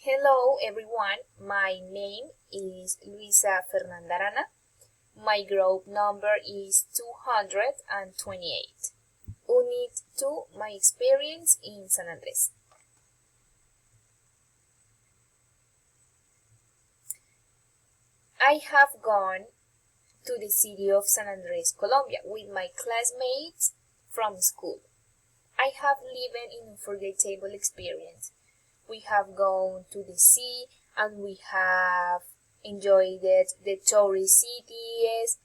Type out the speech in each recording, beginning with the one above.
Hello everyone, my name is Luisa Fernanda Arana. My group number is 228. Unit 2, my experience in San Andres. I have gone to the city of San Andres, Colombia with my classmates from school. I have lived an unforgettable experience. We have gone to the sea and we have enjoyed the tourist cities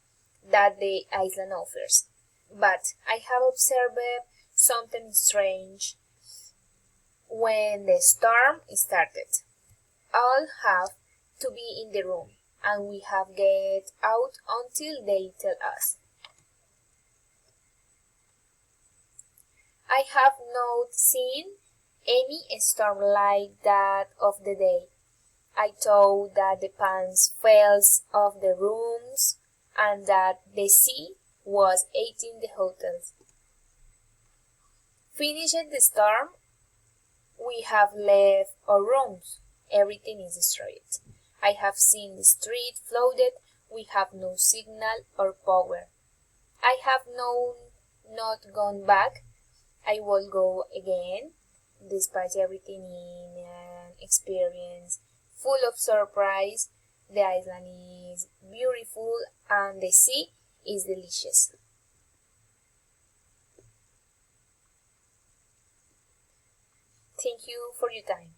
that the island offers. But I have observed something strange when the storm started. All have to be in the room and we have get out until they tell us. I have not seen any storm like that of the day. I thought that the pans fell off the rooms and that the sea was eating the hotels. Finished the storm, we have left our rooms. Everything is destroyed. I have seen the street flooded. We have no signal or power. I have not gone back. I will go again. Despite everything in an experience full of surprise, the island is beautiful and the sea is delicious. Thank you for your time.